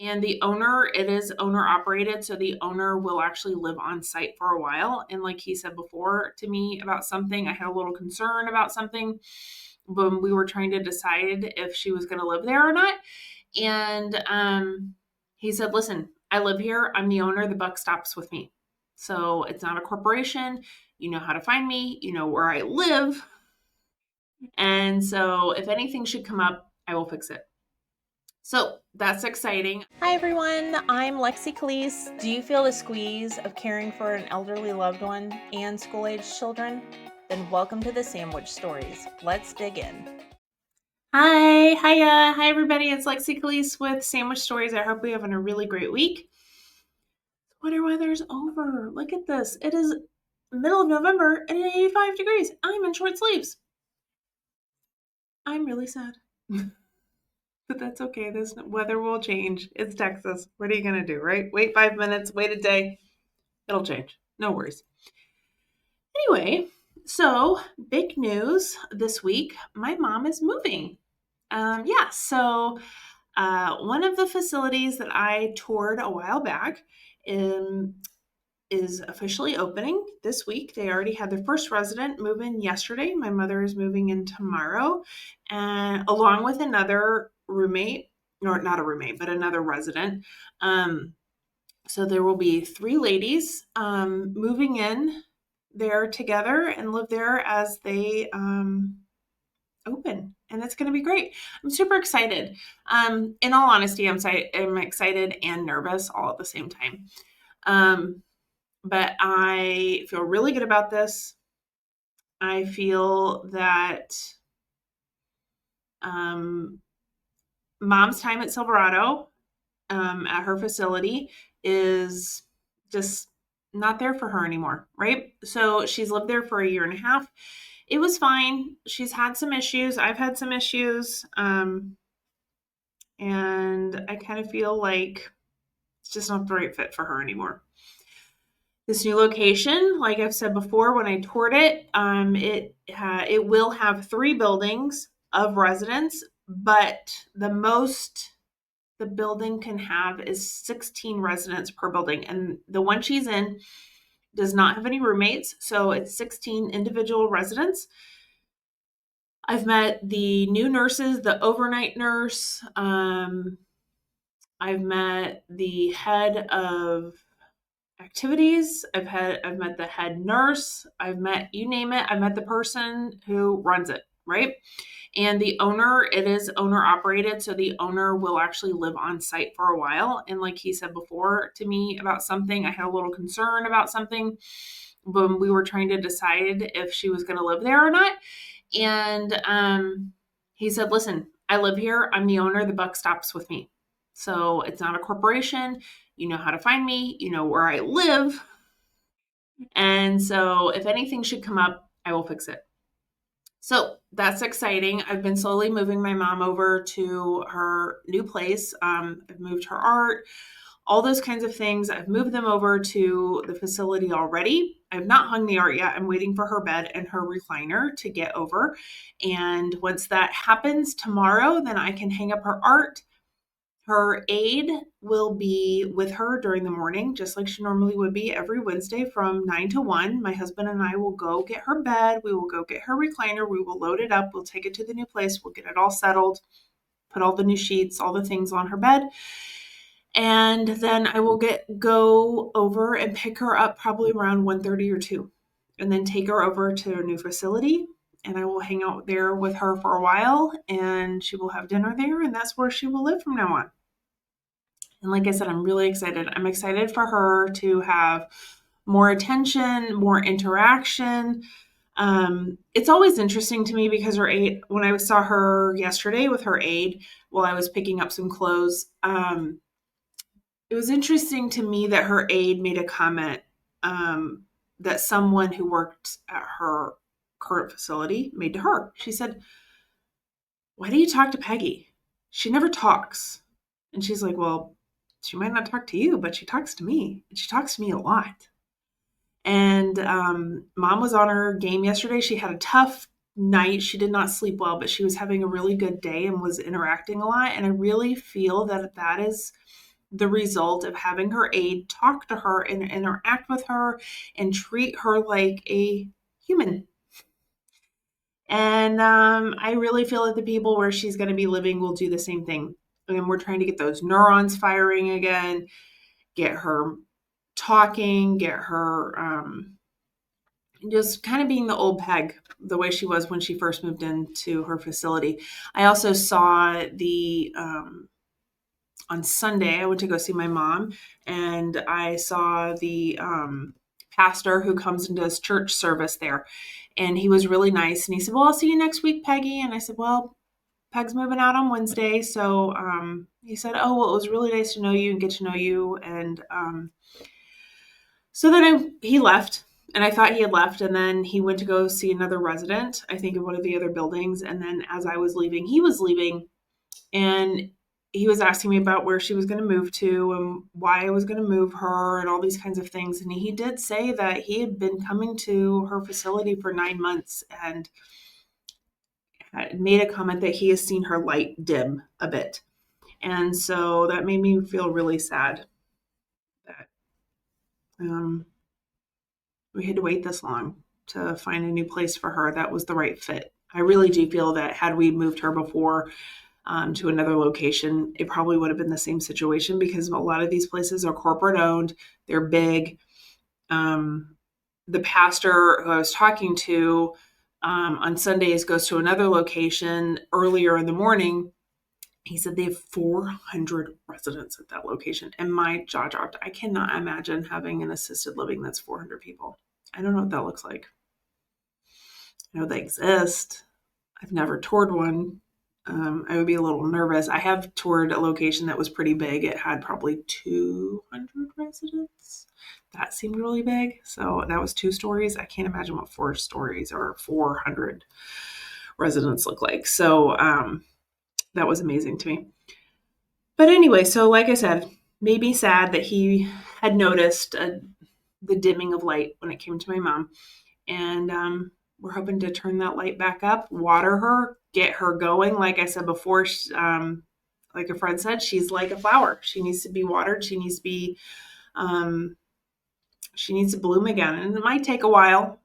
And the owner, it is owner operated. So the owner will actually live on site for a while. And like he said before to me about something, I had a little concern about something when we were trying to decide if she was going to live there or not. And he said, listen, I live here. I'm the owner. The buck stops with me. So it's not a corporation. You know how to find me. You know where I live. And so if anything should come up, I will fix it. So that's exciting. Hi everyone, I'm Lexie Callies. Do you feel the squeeze of caring for an elderly loved one and school-aged children? Then welcome to the Sandwich Stories. Let's dig in. Hi everybody. It's Lexie Callies with Sandwich Stories. I hope you're having a really great week. Winter weather's over. Look at this. It is middle of November and 85 degrees. I'm in short sleeves. I'm really sad. But that's okay. This weather will change. It's Texas. What are you going to do, right? Wait 5 minutes, wait a day. It'll change. No worries. Anyway, so big news this week. My mom is moving. So one of the facilities that I toured a while back is officially opening this week. They already had their first resident move in yesterday. My mother is moving in tomorrow, and along with another roommate, or not a roommate, but another resident. So there will be 3 ladies moving in there together and live there as they open, and it's going to be great. I'm super excited. In all honesty, I'm excited and nervous all at the same time. But I feel really good about this. I feel that Mom's time at Silverado, at her facility, is just not there for her anymore, right? So she's lived there for a year and a half. It was fine. She's had some issues. I've had some issues. And I kind of feel like it's just not the right fit for her anymore. This new location, like I've said before, when I toured it, it will have 3 buildings of residence, but the most the building can have is 16 residents per building. And the one she's in does not have any roommates, so it's 16 individual residents. I've met the new nurses, the overnight nurse. I've met the head of activities. I've met the head nurse. I've met, you name it. I've met the person who runs it, right? And the owner, it is owner operated. So the owner will actually live on site for a while. And like he said before to me about something, I had a little concern about something when we were trying to decide if she was going to live there or not. And he said, listen, I live here. I'm the owner. The buck stops with me. So it's not a corporation. You know how to find me. You know where I live. And so if anything should come up, I will fix it. So that's exciting. I've been slowly moving my mom over to her new place. I've moved her art, all those kinds of things. I've moved them over to the facility already. I've not hung the art yet. I'm waiting for her bed and her recliner to get over. And once that happens tomorrow, then I can hang up her art. Her aide will be with her during the morning, just like she normally would be every Wednesday from 9 to 1. My husband and I will go get her bed. We will go get her recliner. We will load it up. We'll take it to the new place. We'll get it all settled, put all the new sheets, all the things on her bed. And then I will go over and pick her up probably around 1:30 or 2, and then take her over to her new facility. And I will hang out there with her for a while, and she will have dinner there, and that's where she will live from now on. And like I said, I'm really excited. I'm excited for her to have more attention, more interaction. It's always interesting to me because her aide, when I saw her yesterday with her aide while I was picking up some clothes, it was interesting to me that her aide made a comment that someone who worked at her current facility made to her. She said, "Why do you talk to Peggy? She never talks." And she's like, "Well, she might not talk to you, but she talks to me. And she talks to me a lot." And Mom was on her game yesterday. She had a tough night. She did not sleep well, but she was having a really good day and was interacting a lot. And I really feel that that is the result of having her aide talk to her and interact with her and treat her like a human. And I really feel that the people where she's going to be living will do the same thing. And we're trying to get those neurons firing again, get her talking, get her just kind of being the old Peg, the way she was when she first moved into her facility. I also saw on Sunday, I went to go see my mom, and I saw the pastor who comes and does church service there. And he was really nice. And he said, "Well, I'll see you next week, Peggy." And I said, "Well, Peg's moving out on Wednesday." So he said, "Oh, well, it was really nice to know you and get to know you." And so then he left, and I thought he had left. And then he went to go see another resident, I think, in one of the other buildings. And then as I was leaving, he was leaving. And he was asking me about where she was going to move to and why I was going to move her and all these kinds of things. And he did say that he had been coming to her facility for 9 months and had made a comment that he has seen her light dim a bit. And so that made me feel really sad that um, we had to wait this long to find a new place for her that was the right fit. I really do feel that had we moved her before to another location, it probably would have been the same situation because a lot of these places are corporate owned. They're big. The pastor who I was talking to on Sundays goes to another location earlier in the morning. He said they have 400 residents at that location. And my jaw dropped. I cannot imagine having an assisted living that's 400 people. I don't know what that looks like. I know they exist. I've never toured one. I would be a little nervous. I have toured a location that was pretty big. It had probably 200 residents. That seemed really big. So that was 2 stories. I can't imagine what 4 stories or 400 residents look like. So that was amazing to me. But anyway, so like I said, made me sad that he had noticed the dimming of light when it came to my mom. And we're hoping to turn that light back up, water her, get her going. Like I said before, like a friend said, she's like a flower. She needs to be watered. Um, she needs to bloom again. And it might take a while.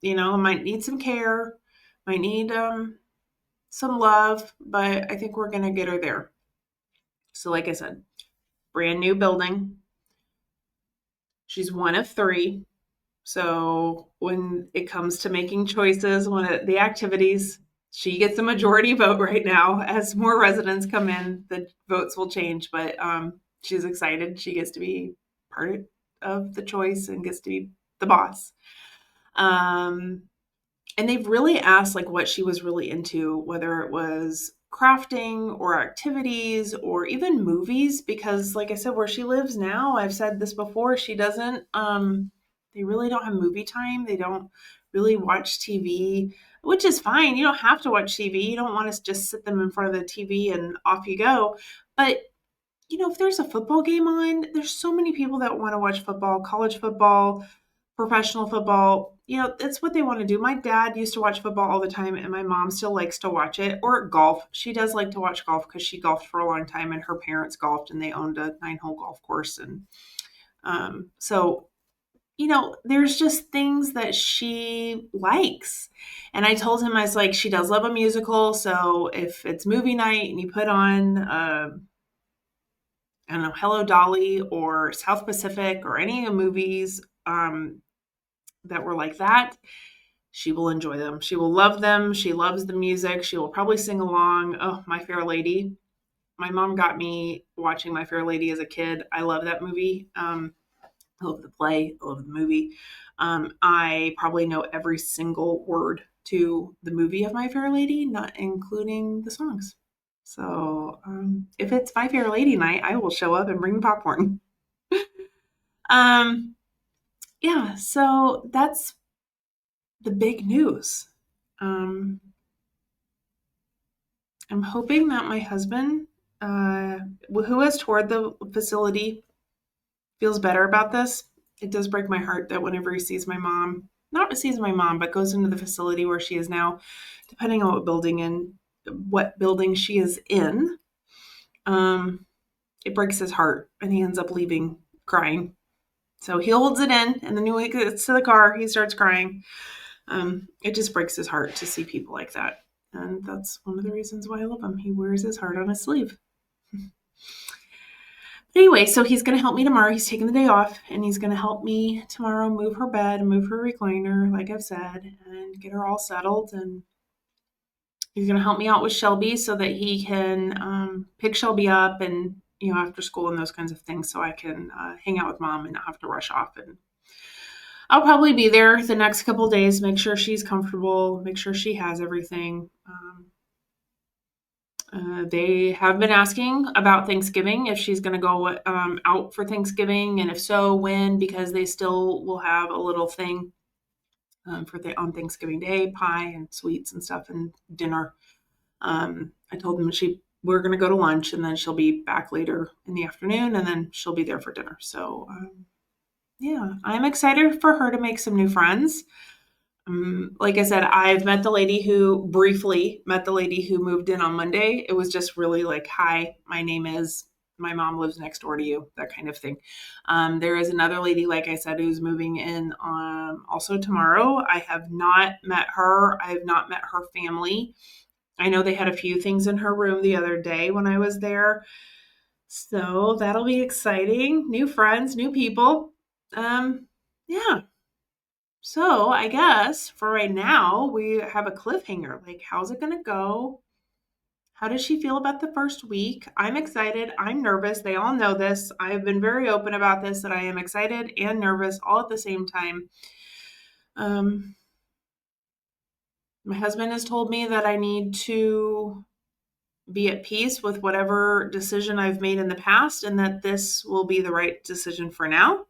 It might need some care, might need some love, but I think we're going to get her there. So like I said, brand new building. She's one of 3. So when it comes to making choices, the activities, she gets a majority vote right now. As more residents come in, the votes will change. But she's excited. She gets to be part of the choice and gets to be the boss. And they've really asked like what she was really into, whether it was crafting or activities or even movies, because like I said, where she lives now, I've said this before, she doesn't they really don't have movie time. They don't really watch TV, which is fine. You don't have to watch TV. You don't want to just sit them in front of the TV and off you go. But if there's a football game on, there's so many people that want to watch football, college football, professional football. That's what they want to do. My dad used to watch football all the time, and my mom still likes to watch it. Or golf. She does like to watch golf because she golfed for a long time, and her parents golfed, and they owned a 9-hole golf course. And so, there's just things that she likes. And I told him, I was like, she does love a musical. So if it's movie night and you put on, I don't know, Hello Dolly or South Pacific or any of the movies that were like that, she will enjoy them. She will love them. She loves the music. She will probably sing along. Oh, My Fair Lady. My mom got me watching My Fair Lady as a kid. I love that movie. I love the play. I love the movie. I probably know every single word to the movie of My Fair Lady, not including the songs. So if it's My Fair Lady night, I will show up and bring the popcorn. um, yeah, so that's the big news. I'm hoping that my husband, who has toured the facility, feels better about this. It does break my heart that whenever he sees my mom, not sees my mom, but goes into the facility where she is now, depending on what building she is in, it breaks his heart, and he ends up leaving crying. So he holds it in, and then when he gets to the car, he starts crying. It just breaks his heart to see people like that. And that's one of the reasons why I love him. He wears his heart on his sleeve. But anyway, so he's going to help me tomorrow. He's taking the day off, and he's going to help me tomorrow move her bed, move her recliner, like I've said, and get her all settled. And he's going to help me out with Shelby so that he can pick Shelby up and, after school and those kinds of things, so I can hang out with mom and not have to rush off. And I'll probably be there the next couple of days, make sure she's comfortable, make sure she has everything. They have been asking about Thanksgiving, if she's going to go out for Thanksgiving, and if so, when, because they still will have a little thing on Thanksgiving Day, pie and sweets and stuff and dinner. I told them we're going to go to lunch, and then she'll be back later in the afternoon, and then she'll be there for dinner. So, yeah, I'm excited for her to make some new friends. Like I said, I've briefly met the lady who moved in on Monday. It was just really like, hi, my name is, my mom lives next door to you, that kind of thing. There is another lady, like I said, who's moving in also tomorrow. I have not met her. I have not met her family. I know they had a few things in her room the other day when I was there. So that'll be exciting. New friends, new people. Yeah. So I guess for right now, we have a cliffhanger. Like, how's it going to go? How does she feel about the first week? I'm excited. I'm nervous. They all know this. I've been very open about this, that I am excited and nervous all at the same time. My husband has told me that I need to be at peace with whatever decision I've made in the past, and that this will be the right decision for now.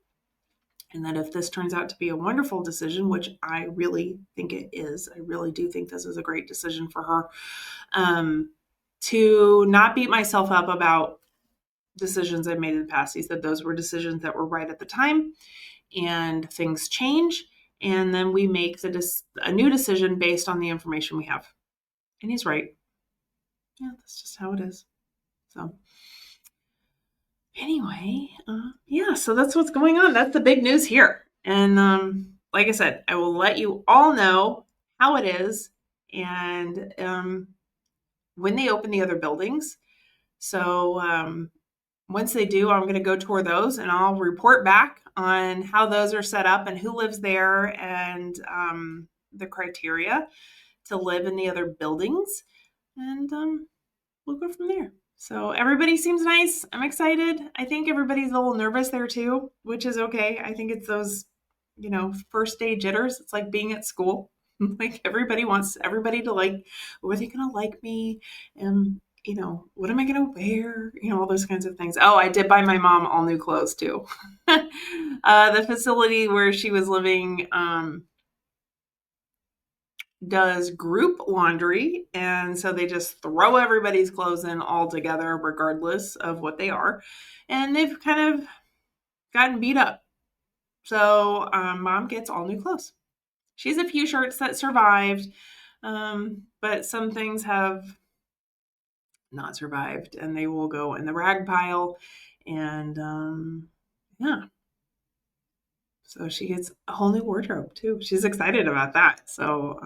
And that if this turns out to be a wonderful decision, which I really think it is, I really do think this is a great decision for her, to not beat myself up about decisions I've made in the past. He said those were decisions that were right at the time, and things change. And then we make a new decision based on the information we have. And he's right. Yeah, that's just how it is. So anyway, yeah, so that's what's going on. That's the big news here. And like I said, I will let you all know how it is, and when they open the other buildings. So once they do, I'm going to go tour those, and I'll report back on how those are set up and who lives there, and the criteria to live in the other buildings. And we'll go from there. So everybody seems nice. I'm excited. I think everybody's a little nervous there too, which is okay. I think it's those, first day jitters. It's like being at school. Like everybody wants everybody to like, are they going to like me? And, what am I going to wear? All those kinds of things. Oh, I did buy my mom all new clothes too. The facility where she was living, does group laundry, and so they just throw everybody's clothes in all together regardless of what they are, and they've kind of gotten beat up. So mom gets all new clothes. She has a few shirts that survived, but some things have not survived, and they will go in the rag pile. And yeah, so she gets a whole new wardrobe too. She's excited about that. So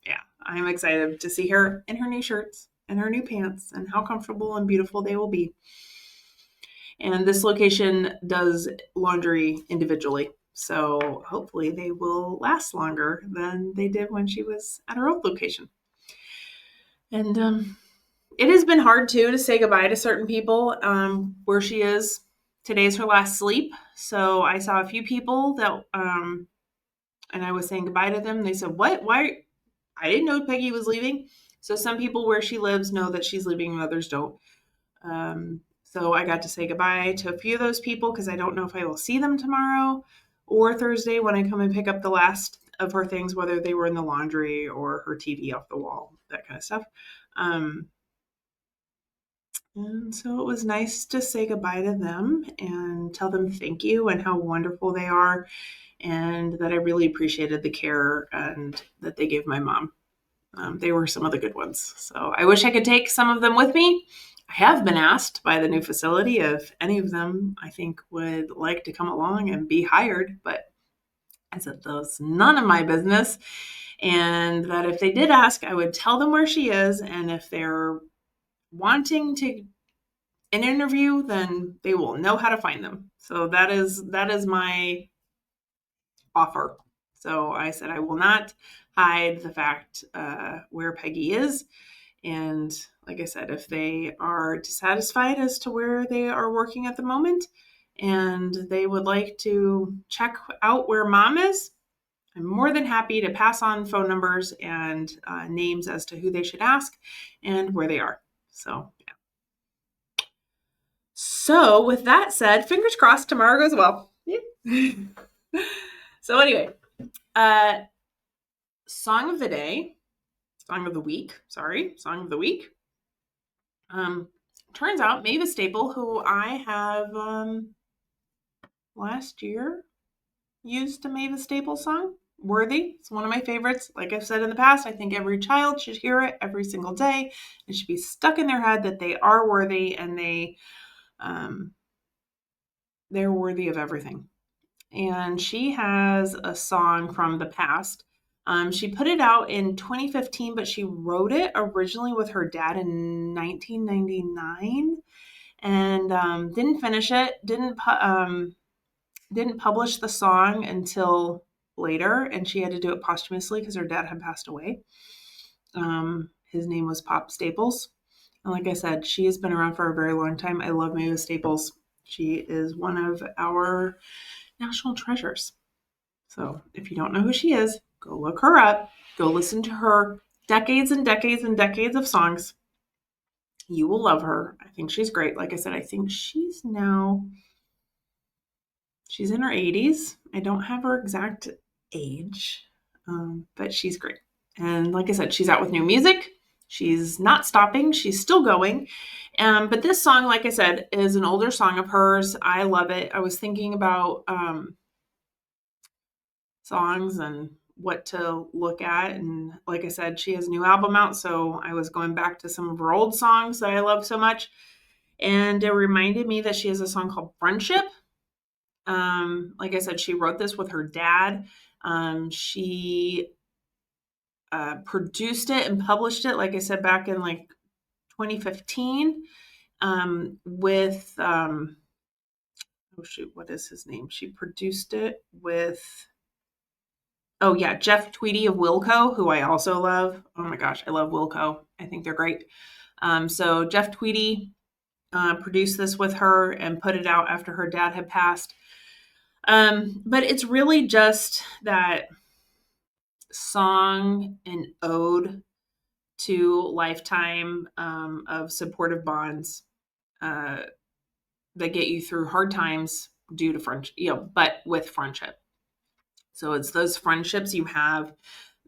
yeah, I'm excited to see her in her new shirts and her new pants, and how comfortable and beautiful they will be. And this location does laundry individually. So hopefully they will last longer than they did when she was at her old location. And it has been hard too to say goodbye to certain people where she is. Today's her last sleep. So I saw a few people that, and I was saying goodbye to them. They said, what? Why? I didn't know Peggy was leaving. So some people where she lives know that she's leaving and others don't. So I got to say goodbye to a few of those people, because I don't know if I will see them tomorrow or Thursday when I come and pick up the last of her things, whether they were in the laundry or her TV off the wall, that kind of stuff. And so it was nice to say goodbye to them and tell them thank you and how wonderful they are, and that I really appreciated the care and that they gave my mom. They were some of the good ones. So I wish I could take some of them with me. I have been asked by the new facility if any of them I think would like to come along and be hired, but I said that's none of my business. And that if they did ask, I would tell them where she is. And if they're wanting to an interview, then they will know how to find them. So that is my offer. So I said I will not hide the fact where Peggy is. And like I said, if they are dissatisfied as to where they are working at the moment and they would like to check out where mom is, I'm more than happy to pass on phone numbers and names as to who they should ask and where they are. So, yeah. So, with that said, fingers crossed tomorrow goes well. Yeah. So, anyway, uh, song of the day, song of the week, song of the week. Um, Turns out Mavis Staple, who I have last year used a Mavis Staple song, Worthy. It's one of my favorites. Like I've said in the past, I think every child should hear it every single day. It should be stuck in their head that they are worthy and they're worthy of everything. And she has a song from the past. She put it out in 2015, but she wrote it originally with her dad in 1999 and didn't finish it. Didn't publish the song until later, and she had to do it posthumously because her dad had passed away. His name was Pop Staples. And like I said, she has been around for a very long time. I love Mavis Staples. She is one of our national treasures. So if you don't know who she is, go look her up. Go listen to her decades and decades and decades of songs. You will love her. I think she's great. Like I said, I think she's in her 80s. I don't have her exact age, but she's great. And like I said, she's out with new music. She's not stopping. She's still going. But this song, like I said, is an older song of hers. I love it. I was thinking about songs and what to look at. And like I said, she has a new album out. So I was going back to some of her old songs that I love so much. And it reminded me that she has a song called Friendship. Like I said, she wrote this with her dad. She produced it and published it, like I said, back in like 2015 with, oh shoot, what is his name? She produced it with, oh yeah, Jeff Tweedy of Wilco, who I also love. Oh my gosh, I love Wilco. I think they're great. So Jeff Tweedy produced this with her and put it out after her dad had passed. But it's really just that song and ode to lifetime of supportive bonds uh, that get you through hard times due to friendship, but with friendship. So it's those friendships you have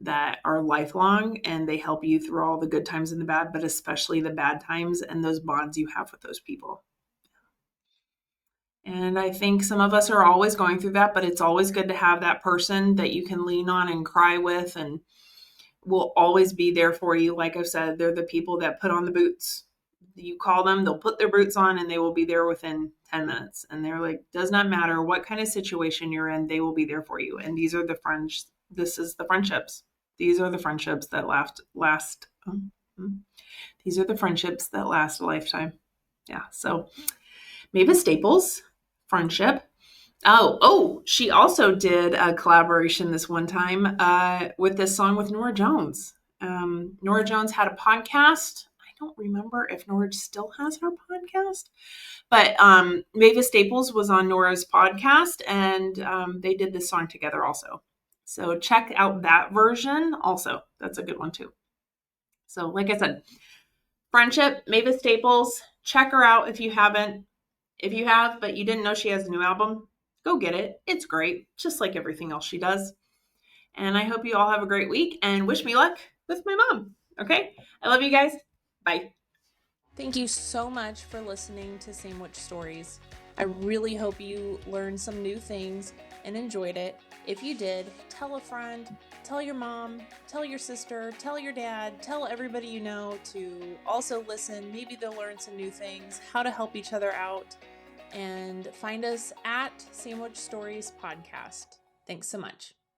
that are lifelong and they help you through all the good times and the bad, but especially the bad times and those bonds you have with those people. And I think some of us are always going through that, but it's always good to have that person that you can lean on and cry with and will always be there for you. Like I've said, they're the people that put on the boots. You call them, they'll put their boots on and they will be there within 10 minutes. And they're like, does not matter what kind of situation you're in, they will be there for you. And these are the friends, this is the friendships. These are the friendships that these are the friendships that last a lifetime. Yeah. So Mavis Staples, Friendship. She also did a collaboration this one time with this song with Nora Jones. Nora Jones had a podcast. I don't remember if Nora still has her podcast, but Mavis Staples was on Nora's podcast and they did this song together also. So check out that version also. That's a good one too. So like I said, Friendship, Mavis Staples, check her out if you haven't. If you have, but you didn't know she has a new album, go get it. It's great, just like everything else she does. And I hope you all have a great week and wish me luck with my mom. Okay? I love you guys. Bye. Thank you so much for listening to Sandwich Stories. I really hope you learned some new things and enjoyed it. If you did, tell a friend, tell your mom, tell your sister, tell your dad, tell everybody you know to also listen. Maybe they'll learn some new things, how to help each other out, and find us at Sandwich Stories Podcast. Thanks so much.